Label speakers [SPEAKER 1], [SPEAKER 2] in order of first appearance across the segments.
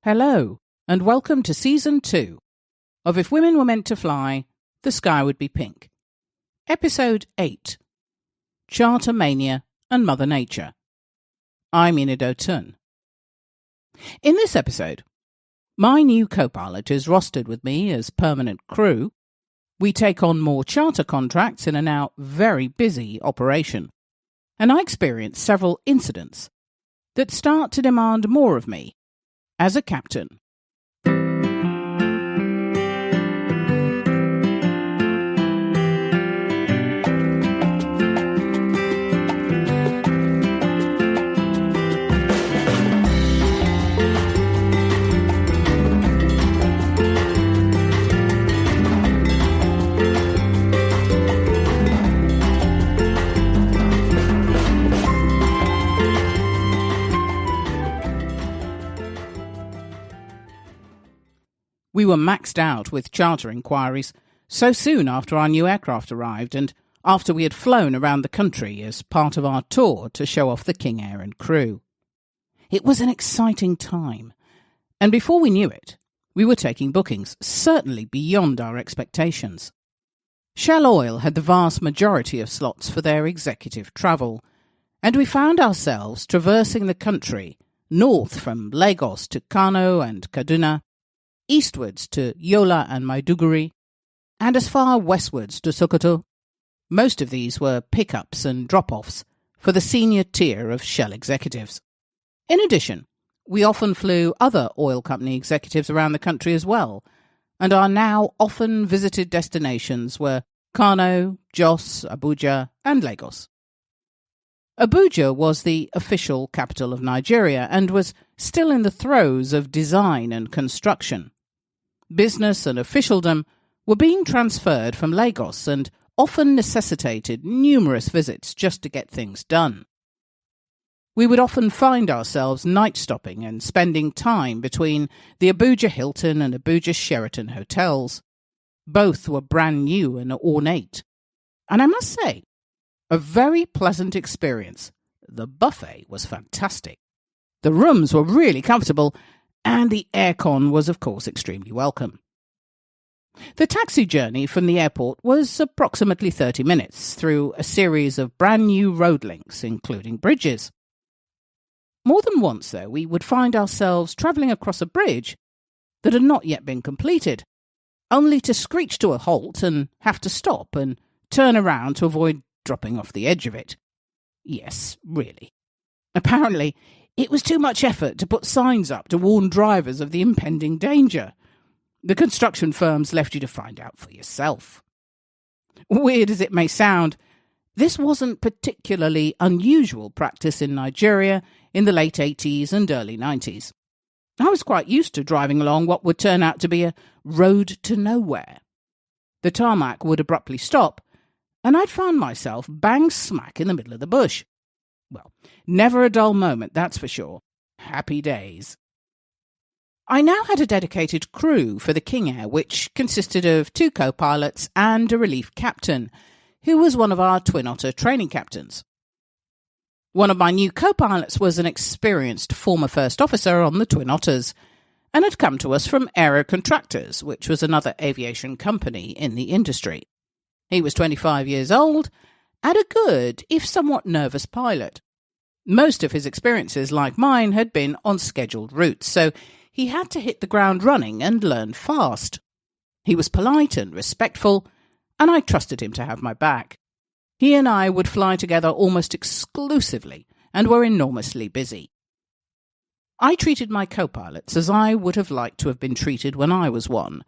[SPEAKER 1] Hello, and welcome to Season 2 of If Women Were Meant to Fly, the Sky Would Be Pink. Episode 8, Charter Mania and Mother Nature. I'm Enid O'Toole. In this episode, my new co-pilot is rostered with me as permanent crew. We take on more charter contracts in a now very busy operation, and I experience several incidents that start to demand more of me as a captain. We were maxed out with charter inquiries so soon after our new aircraft arrived and after we had flown around the country as part of our tour to show off the King Air and crew. It was an exciting time, and before we knew it, we were taking bookings certainly beyond our expectations. Shell Oil had the vast majority of slots for their executive travel, and we found ourselves traversing the country north from Lagos to Kano and Kaduna, eastwards to Yola and Maiduguri, and as far westwards to Sokoto. Most of these were pickups and drop-offs for the senior tier of Shell executives. In addition, we often flew other oil company executives around the country as well, and our now often visited destinations were Kano, Jos, Abuja, and Lagos. Abuja was the official capital of Nigeria and was still in the throes of design and construction. Business and officialdom were being transferred from Lagos and often necessitated numerous visits just to get things done. We would often find ourselves night-stopping and spending time between the Abuja Hilton and Abuja Sheraton hotels. Both were brand new and ornate, and I must say, a very pleasant experience. The buffet was fantastic. The rooms were really comfortable, and the aircon was, of course, extremely welcome. The taxi journey from the airport was approximately 30 minutes through a series of brand new road links, including bridges. More than once, though, we would find ourselves travelling across a bridge that had not yet been completed, only to screech to a halt and have to stop and turn around to avoid dropping off the edge of it. Yes, really. Apparently, it was too much effort to put signs up to warn drivers of the impending danger. The construction firms left you to find out for yourself. Weird as it may sound, this wasn't particularly unusual practice in Nigeria in the late 80s and early 90s. I was quite used to driving along what would turn out to be a road to nowhere. The tarmac would abruptly stop, and I'd find myself bang smack in the middle of the bush. Well, never a dull moment, that's for sure. Happy days. I now had a dedicated crew for the King Air, which consisted of 2 co-pilots and a relief captain, who was one of our Twin Otter training captains. One of my new co-pilots was an experienced former first officer on the Twin Otters, and had come to us from Aero Contractors, which was another aviation company in the industry. He was 25 years old, and a good, if somewhat nervous pilot. Most of his experiences, like mine, had been on scheduled routes, so he had to hit the ground running and learn fast. He was polite and respectful, and I trusted him to have my back. He and I would fly together almost exclusively, and were enormously busy. I treated my co-pilots as I would have liked to have been treated when I was one,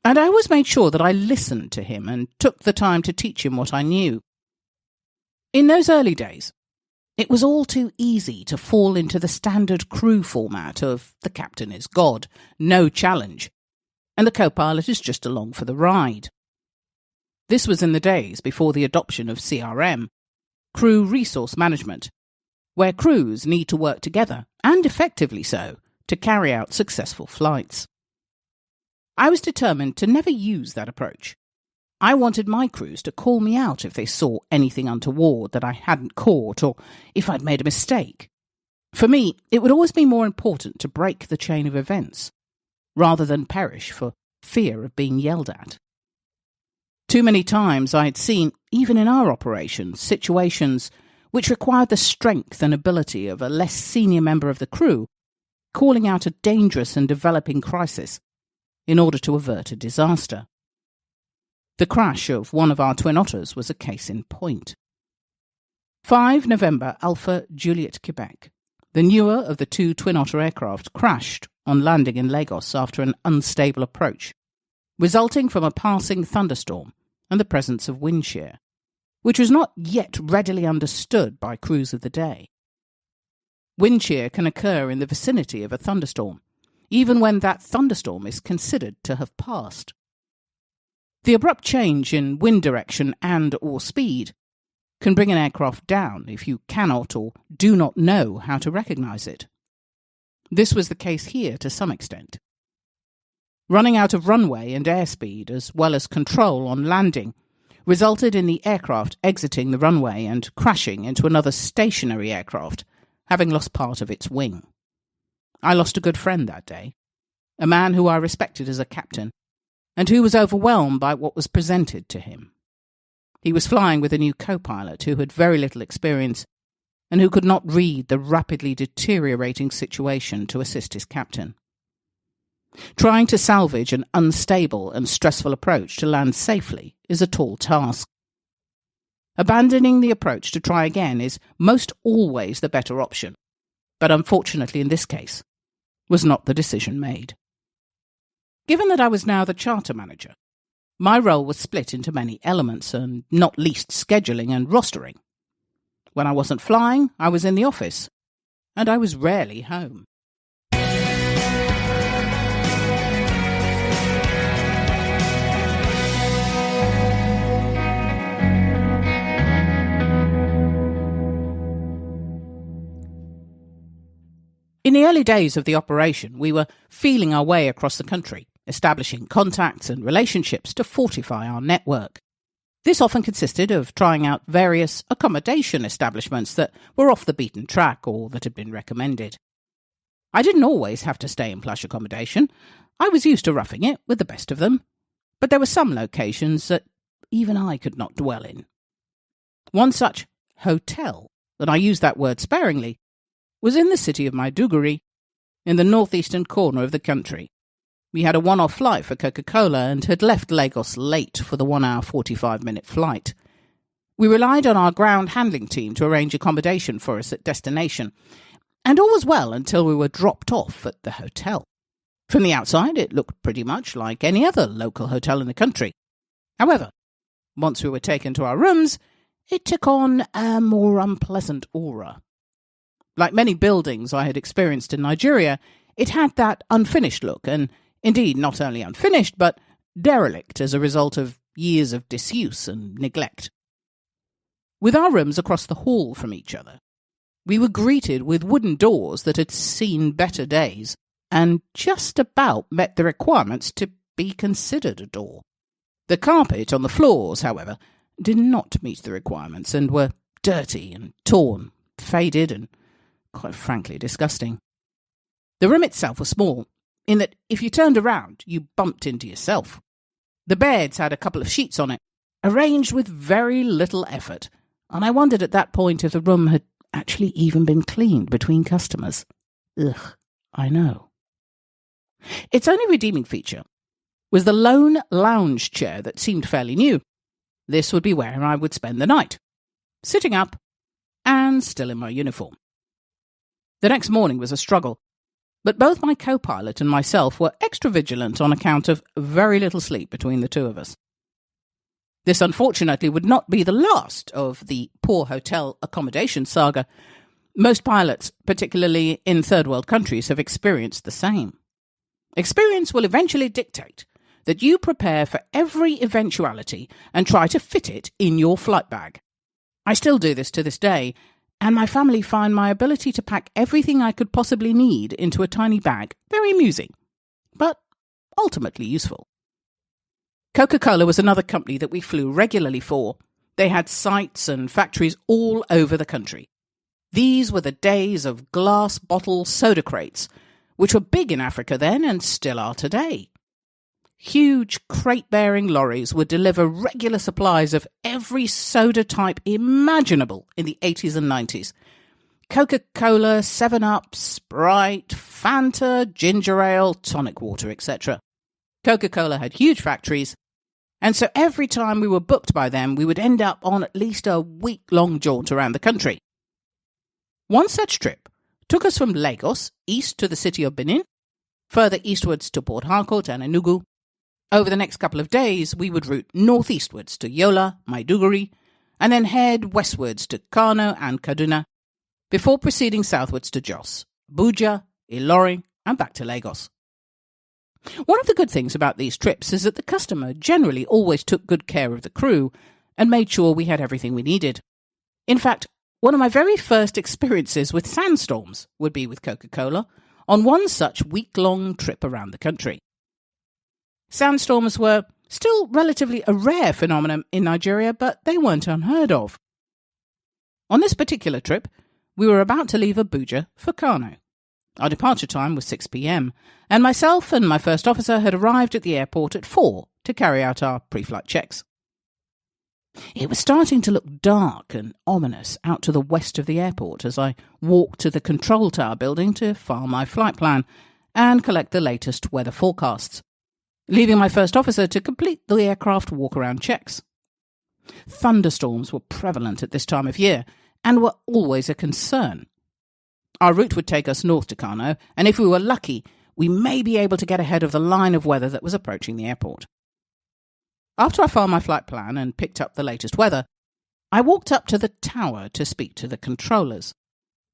[SPEAKER 1] and I always made sure that I listened to him and took the time to teach him what I knew. In those early days, it was all too easy to fall into the standard crew format of the captain is God, no challenge, and the co-pilot is just along for the ride. This was in the days before the adoption of CRM, crew resource management, where crews need to work together, and effectively so, to carry out successful flights. I was determined to never use that approach. I wanted my crews to call me out if they saw anything untoward that I hadn't caught or if I'd made a mistake. For me, it would always be more important to break the chain of events, rather than perish for fear of being yelled at. Too many times I had seen, even in our operations, situations which required the strength and ability of a less senior member of the crew calling out a dangerous and developing crisis in order to avert a disaster. The crash of one of our Twin Otters was a case in point. 5 November Alpha Juliet, Quebec. The newer of the 2 Twin Otter aircraft crashed on landing in Lagos after an unstable approach, resulting from a passing thunderstorm and the presence of wind shear, which was not yet readily understood by crews of the day. Wind shear can occur in the vicinity of a thunderstorm, even when that thunderstorm is considered to have passed. The abrupt change in wind direction and/or speed can bring an aircraft down if you cannot or do not know how to recognize it. This was the case here to some extent. Running out of runway and airspeed, as well as control on landing, resulted in the aircraft exiting the runway and crashing into another stationary aircraft, having lost part of its wing. I lost a good friend that day, a man who I respected as a captain, and who was overwhelmed by what was presented to him. He was flying with a new co-pilot who had very little experience and who could not read the rapidly deteriorating situation to assist his captain. Trying to salvage an unstable and stressful approach to land safely is a tall task. Abandoning the approach to try again is most always the better option, but unfortunately in this case was not the decision made. Given that I was now the charter manager, my role was split into many elements, and not least scheduling and rostering. When I wasn't flying, I was in the office, and I was rarely home. In the early days of the operation, we were feeling our way across the country, establishing contacts and relationships to fortify our network. This often consisted of trying out various accommodation establishments that were off the beaten track or that had been recommended. I didn't always have to stay in plush accommodation. I was used to roughing it with the best of them, but there were some locations that even I could not dwell in. One such hotel, and I use that word sparingly, was in the city of Maiduguri, in the northeastern corner of the country. We had a one-off flight for Coca-Cola and had left Lagos late for the 1 hour 45-minute flight. We relied on our ground handling team to arrange accommodation for us at destination, and all was well until we were dropped off at the hotel. From the outside, it looked pretty much like any other local hotel in the country. However, once we were taken to our rooms, it took on a more unpleasant aura. Like many buildings I had experienced in Nigeria, it had that unfinished look, and indeed not only unfinished, but derelict as a result of years of disuse and neglect. With our rooms across the hall from each other, we were greeted with wooden doors that had seen better days and just about met the requirements to be considered a door. The carpet on the floors, however, did not meet the requirements and were dirty and torn, faded and, quite frankly, disgusting. The room itself was small, in that if you turned around, you bumped into yourself. The beds had a couple of sheets on it, arranged with very little effort, and I wondered at that point if the room had actually even been cleaned between customers. Ugh, I know. Its only redeeming feature was the lone lounge chair that seemed fairly new. This would be where I would spend the night, sitting up and still in my uniform. The next morning was a struggle, but both my co-pilot and myself were extra vigilant on account of very little sleep between the two of us. This unfortunately would not be the last of the poor hotel accommodation saga. Most pilots, particularly in third world countries, have experienced the same. Experience will eventually dictate that you prepare for every eventuality and try to fit it in your flight bag. I still do this to this day, and my family find my ability to pack everything I could possibly need into a tiny bag very amusing, but ultimately useful. Coca-Cola was another company that we flew regularly for. They had sites and factories all over the country. These were the days of glass bottle soda crates, which were big in Africa then and still are today. Huge crate-bearing lorries would deliver regular supplies of every soda type imaginable in the 80s and 90s. Coca-Cola, 7-Up, Sprite, Fanta, ginger ale, tonic water, etc. Coca-Cola had huge factories, and so every time we were booked by them, we would end up on at least a week-long jaunt around the country. One such trip took us from Lagos east to the city of Benin, further eastwards to Port Harcourt and Enugu. Over the next couple of days, we would route northeastwards to Yola, Maiduguri, and then head westwards to Kano and Kaduna, before proceeding southwards to Jos, Abuja, Ilorin, and back to Lagos. One of the good things about these trips is that the customer generally always took good care of the crew and made sure we had everything we needed. In fact, one of my very first experiences with sandstorms would be with Coca-Cola on one such week-long trip around the country. Sandstorms were still relatively a rare phenomenon in Nigeria, but they weren't unheard of. On this particular trip, we were about to leave Abuja for Kano. Our departure time was 6 p.m, and myself and my first officer had arrived at the airport at 4 to carry out our pre-flight checks. It was starting to look dark and ominous out to the west of the airport as I walked to the control tower building to file my flight plan and collect the latest weather forecasts, leaving my first officer to complete the aircraft walk-around checks. Thunderstorms were prevalent at this time of year and were always a concern. Our route would take us north to Kano, and if we were lucky, we may be able to get ahead of the line of weather that was approaching the airport. After I filed my flight plan and picked up the latest weather, I walked up to the tower to speak to the controllers.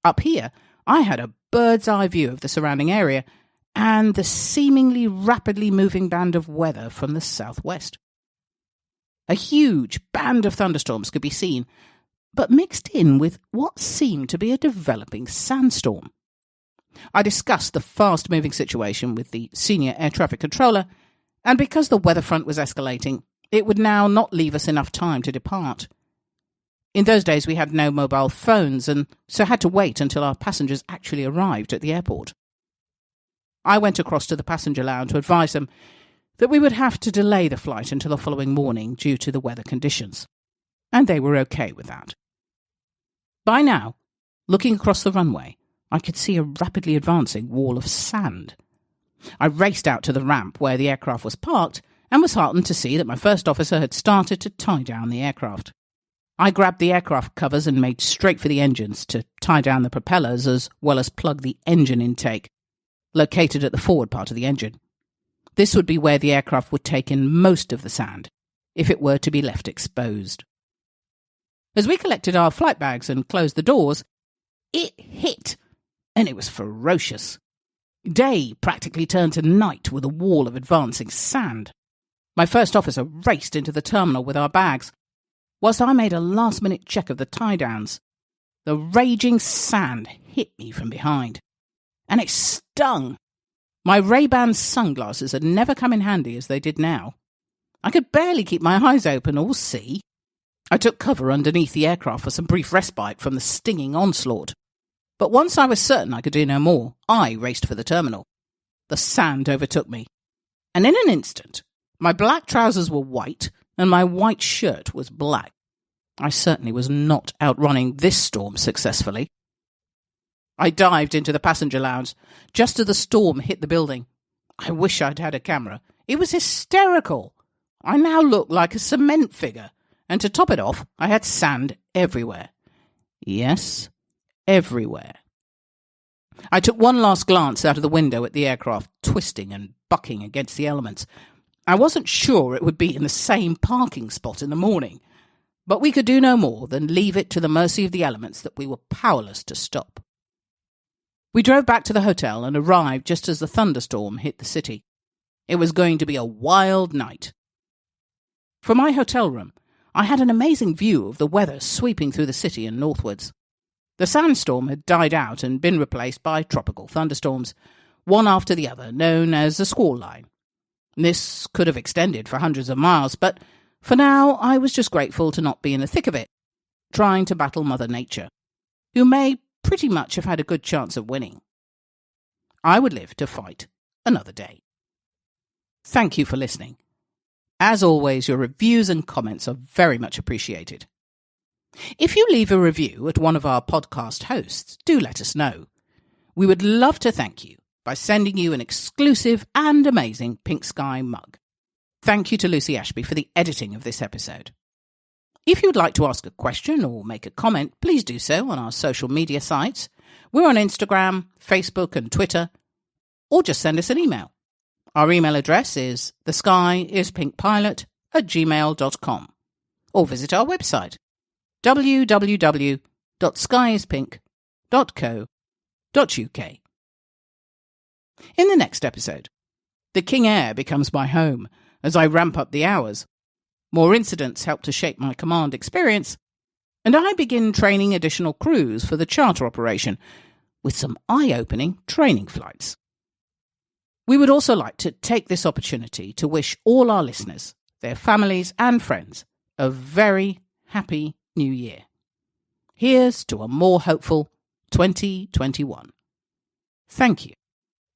[SPEAKER 1] Up here, I had a bird's-eye view of the surrounding area and the seemingly rapidly moving band of weather from the southwest. A huge band of thunderstorms could be seen, but mixed in with what seemed to be a developing sandstorm. I discussed the fast-moving situation with the senior air traffic controller, and because the weather front was escalating, it would now not leave us enough time to depart. In those days we had no mobile phones, and so had to wait until our passengers actually arrived at the airport. I went across to the passenger lounge to advise them that we would have to delay the flight until the following morning due to the weather conditions, and they were okay with that. By now, looking across the runway, I could see a rapidly advancing wall of sand. I raced out to the ramp where the aircraft was parked and was heartened to see that my first officer had started to tie down the aircraft. I grabbed the aircraft covers and made straight for the engines to tie down the propellers as well as plug the engine intake, located at the forward part of the engine. This would be where the aircraft would take in most of the sand, if it were to be left exposed. As we collected our flight bags and closed the doors, it hit, and it was ferocious. Day practically turned to night with a wall of advancing sand. My first officer raced into the terminal with our bags, whilst I made a last-minute check of the tie-downs. The raging sand hit me from behind, and it stung. My Ray-Ban sunglasses had never come in handy as they did now. I could barely keep my eyes open or see. I took cover underneath the aircraft for some brief respite from the stinging onslaught. But once I was certain I could do no more, I raced for the terminal. The sand overtook me, and in an instant, my black trousers were white and my white shirt was black. I certainly was not outrunning this storm successfully. I dived into the passenger lounge just as the storm hit the building. I wish I'd had a camera. It was hysterical. I now looked like a cement figure, and to top it off, I had sand everywhere. Yes, everywhere. I took one last glance out of the window at the aircraft, twisting and bucking against the elements. I wasn't sure it would be in the same parking spot in the morning, but we could do no more than leave it to the mercy of the elements that we were powerless to stop. We drove back to the hotel and arrived just as the thunderstorm hit the city. It was going to be a wild night. From my hotel room, I had an amazing view of the weather sweeping through the city and northwards. The sandstorm had died out and been replaced by tropical thunderstorms, one after the other, known as a squall line. This could have extended for hundreds of miles, but for now I was just grateful to not be in the thick of it, trying to battle Mother Nature, who may pretty much have had a good chance of winning. I would live to fight another day. Thank you for listening. As always, your reviews and comments are very much appreciated. If you leave a review at one of our podcast hosts, do let us know. We would love to thank you by sending you an exclusive and amazing Pink Sky mug. Thank you to Lucy Ashby for the editing of this episode. If you would like to ask a question or make a comment, please do so on our social media sites. We're on Instagram, Facebook and Twitter, or just send us an email. Our email address is theskyIspink@gmail.com, or visit our website www.skyispink.co.uk. In the next episode, the King Air becomes my home as I ramp up the hours. More incidents help to shape my command experience, and I begin training additional crews for the charter operation with some eye-opening training flights. We would also like to take this opportunity to wish all our listeners, their families and friends, a very happy New Year. Here's to a more hopeful 2021. Thank you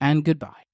[SPEAKER 1] and goodbye.